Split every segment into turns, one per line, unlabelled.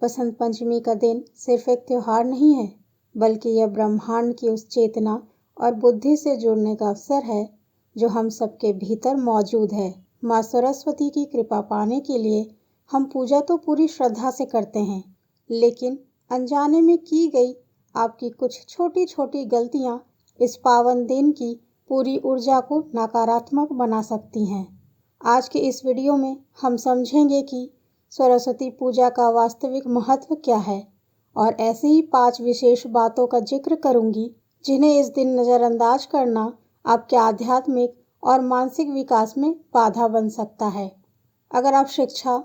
बसंत पंचमी का दिन सिर्फ एक त्योहार नहीं है, बल्कि यह ब्रह्मांड की उस चेतना और बुद्धि से जुड़ने का अवसर है जो हम सबके भीतर मौजूद है। माँ सरस्वती की कृपा पाने के लिए हम पूजा तो पूरी श्रद्धा से करते हैं, लेकिन अनजाने में की गई आपकी कुछ छोटी छोटी गलतियाँ इस पावन दिन की पूरी ऊर्जा को नकारात्मक बना सकती हैं। आज के इस वीडियो में हम समझेंगे कि सरस्वती पूजा का वास्तविक महत्व क्या है और ऐसी ही 5 विशेष बातों का जिक्र करूंगी जिन्हें इस दिन नज़रअंदाज करना आपके आध्यात्मिक और मानसिक विकास में बाधा बन सकता है। अगर आप शिक्षा,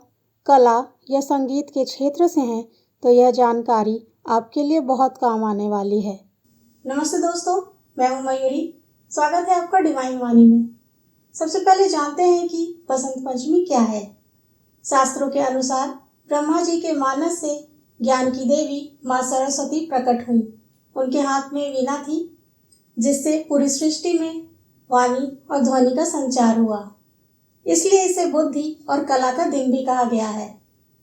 कला या संगीत के क्षेत्र से हैं तो यह जानकारी आपके लिए बहुत काम आने वाली है।
नमस्ते दोस्तों, मैं हूं मयूरी। स्वागत है आपका डिवाइन वाणी में। सबसे पहले जानते हैं कि बसंत पंचमी क्या है। शास्त्रों के अनुसार ब्रह्मा जी के मानस से ज्ञान की देवी माँ सरस्वती प्रकट हुई। उनके हाथ में वीणा थी, जिससे पूरी सृष्टि में वाणी और ध्वनि का संचार हुआ। इसलिए इसे बुद्धि और कला का दिन भी कहा गया है।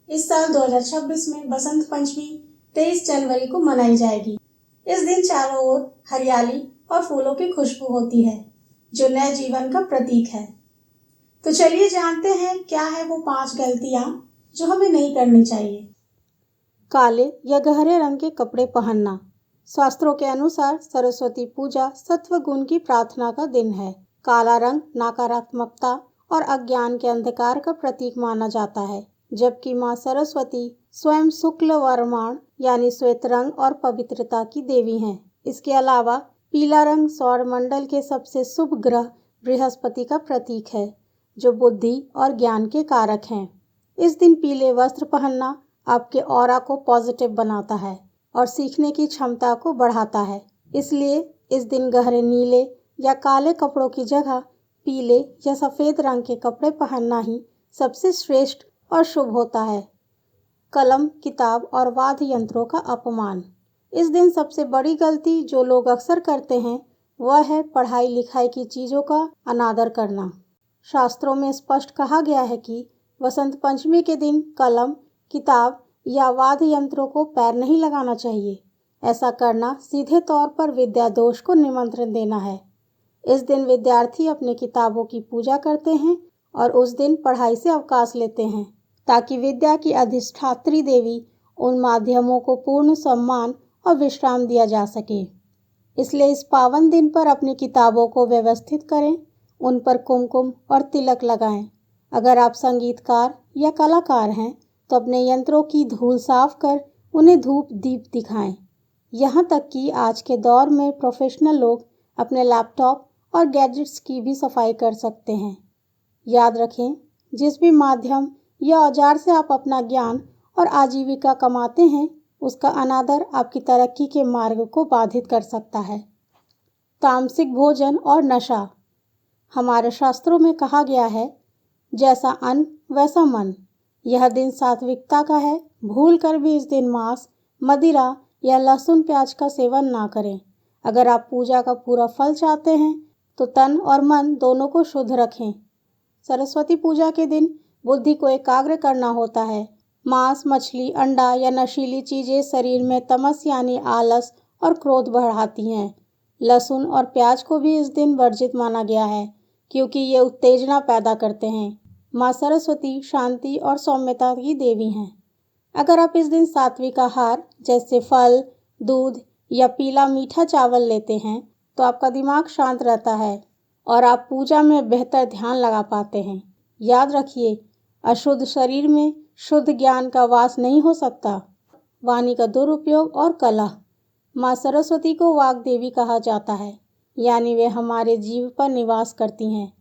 इस साल 2026 में बसंत पंचमी 23 जनवरी को मनाई जाएगी। इस दिन चारों ओर हरियाली और फूलों की खुशबू होती है, जो नए जीवन का प्रतीक है। तो चलिए जानते हैं क्या है वो 5 गलतियां जो हमें नहीं करनी चाहिए।
काले या गहरे रंग के कपड़े पहनना। शास्त्रों के अनुसार सरस्वती पूजा सत्व गुण की प्रार्थना का दिन है। काला रंग नकारात्मकता और अज्ञान के अंधकार का प्रतीक माना जाता है, जबकि माँ सरस्वती स्वयं शुक्ल वर्माण यानी श्वेत रंग और पवित्रता की देवी हैं। इसके अलावा पीला रंग सौर मंडल के सबसे शुभ ग्रह बृहस्पति का प्रतीक है, जो बुद्धि और ज्ञान के कारक हैं। इस दिन पीले वस्त्र पहनना आपके ऑरा को पॉजिटिव बनाता है और सीखने की क्षमता को बढ़ाता है। इसलिए इस दिन गहरे नीले या काले कपड़ों की जगह पीले या सफ़ेद रंग के कपड़े पहनना ही सबसे श्रेष्ठ और शुभ होता है। कलम, किताब और वाद्य यंत्रों का अपमान। इस दिन सबसे बड़ी गलती जो लोग अक्सर करते हैं वह है पढ़ाई लिखाई की चीज़ों का अनादर करना। शास्त्रों में स्पष्ट कहा गया है कि वसंत पंचमी के दिन कलम, किताब या वाद्य यंत्रों को पैर नहीं लगाना चाहिए। ऐसा करना सीधे तौर पर विद्या दोष को निमंत्रण देना है। इस दिन विद्यार्थी अपने किताबों की पूजा करते हैं और उस दिन पढ़ाई से अवकाश लेते हैं, ताकि विद्या की अधिष्ठात्री देवी उन माध्यमों को पूर्ण सम्मान और विश्राम दिया जा सके। इसलिए इस पावन दिन पर अपनी किताबों को व्यवस्थित करें, उन पर कुमकुम और तिलक लगाएं। अगर आप संगीतकार या कलाकार हैं तो अपने यंत्रों की धूल साफ कर उन्हें धूप दीप दिखाएं। यहाँ तक कि आज के दौर में प्रोफेशनल लोग अपने लैपटॉप और गैजेट्स की भी सफाई कर सकते हैं। याद रखें, जिस भी माध्यम या औजार से आप अपना ज्ञान और आजीविका कमाते हैं, उसका अनादर आपकी तरक्की के मार्ग को बाधित कर सकता है। तामसिक भोजन और नशा। हमारे शास्त्रों में कहा गया है, जैसा अन्न वैसा मन। यह दिन सात्विकता का है। भूल कर भी इस दिन मांस, मदिरा या लहसुन प्याज का सेवन ना करें। अगर आप पूजा का पूरा फल चाहते हैं तो तन और मन दोनों को शुद्ध रखें। सरस्वती पूजा के दिन बुद्धि को एकाग्र करना होता है। मांस, मछली, अंडा या नशीली चीज़ें शरीर में तमस यानी आलस और क्रोध बढ़ाती हैं। लहसुन और प्याज को भी इस दिन वर्जित माना गया है, क्योंकि ये उत्तेजना पैदा करते हैं। माँ सरस्वती शांति और सौम्यता की देवी हैं। अगर आप इस दिन सात्विक आहार जैसे फल, दूध या पीला मीठा चावल लेते हैं तो आपका दिमाग शांत रहता है और आप पूजा में बेहतर ध्यान लगा पाते हैं। याद रखिए, अशुद्ध शरीर में शुद्ध ज्ञान का वास नहीं हो सकता। वाणी का दुरुपयोग और कला। माँ सरस्वती को वाग देवी कहा जाता है, यानी वे हमारे जीव पर निवास करती हैं।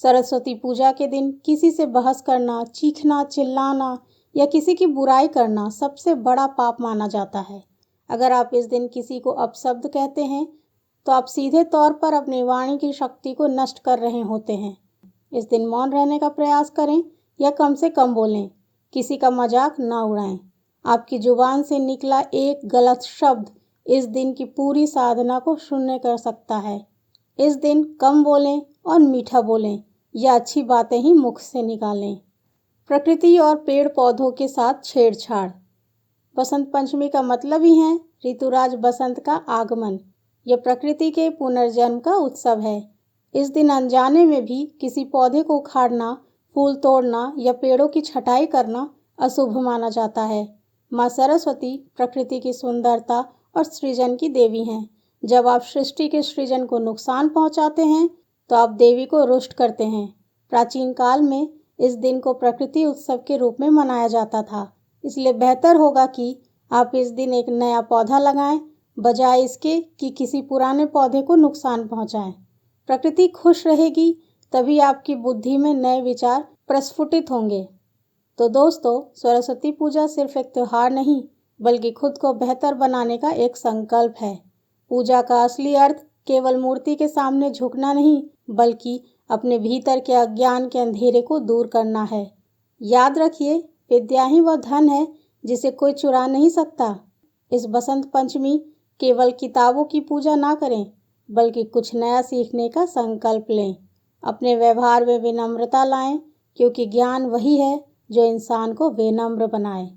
सरस्वती पूजा के दिन किसी से बहस करना, चीखना, चिल्लाना या किसी की बुराई करना सबसे बड़ा पाप माना जाता है। अगर आप इस दिन किसी को अपशब्द कहते हैं तो आप सीधे तौर पर अपनी वाणी की शक्ति को नष्ट कर रहे होते हैं। इस दिन मौन रहने का प्रयास करें या कम से कम बोलें। किसी का मजाक ना उड़ाएं। आपकी जुबान से निकला एक गलत शब्द इस दिन की पूरी साधना को शून्य कर सकता है। इस दिन कम बोलें और मीठा बोलें या अच्छी बातें ही मुख से निकालें। प्रकृति और पेड़ पौधों के साथ छेड़छाड़। बसंत पंचमी का मतलब ही है ऋतुराज बसंत का आगमन। यह प्रकृति के पुनर्जन्म का उत्सव है। इस दिन अनजाने में भी किसी पौधे को उखाड़ना, फूल तोड़ना या पेड़ों की छटाई करना अशुभ माना जाता है। माँ सरस्वती प्रकृति की सुंदरता और सृजन की देवी हैं। जब आप सृष्टि के सृजन को नुकसान पहुंचाते हैं तो आप देवी को रुष्ट करते हैं। प्राचीन काल में इस दिन को प्रकृति उत्सव के रूप में मनाया जाता था, इसलिए बेहतर होगा कि आप इस दिन एक नया पौधा लगाएं बजाय इसके कि किसी पुराने पौधे को नुकसान पहुंचाएं। प्रकृति खुश रहेगी तभी आपकी बुद्धि में नए विचार प्रस्फुटित होंगे। तो दोस्तों, सरस्वती पूजा सिर्फ एक त्योहार नहीं बल्कि खुद को बेहतर बनाने का एक संकल्प है। पूजा का असली अर्थ केवल मूर्ति के सामने झुकना नहीं बल्कि अपने भीतर के अज्ञान के अंधेरे को दूर करना है। याद रखिए, विद्या ही वह धन है जिसे कोई चुरा नहीं सकता। इस बसंत पंचमी केवल किताबों की पूजा ना करें बल्कि कुछ नया सीखने का संकल्प लें। अपने व्यवहार में विनम्रता लाएं क्योंकि ज्ञान वही है जो इंसान को विनम्र बनाए।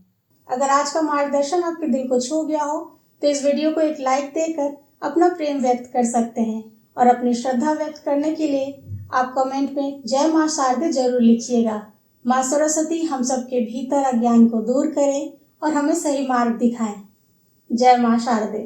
अगर आज का मार्गदर्शन आपके दिल को छू गया हो तो इस वीडियो को एक लाइक देकर अपना प्रेम व्यक्त कर सकते हैं और अपनी श्रद्धा व्यक्त करने के लिए आप कमेंट में जय मां शारदे जरूर लिखिएगा। मां सरस्वती हम सबके भीतर अज्ञान को दूर करें और हमें सही मार्ग दिखाएं। जय मां शारदे।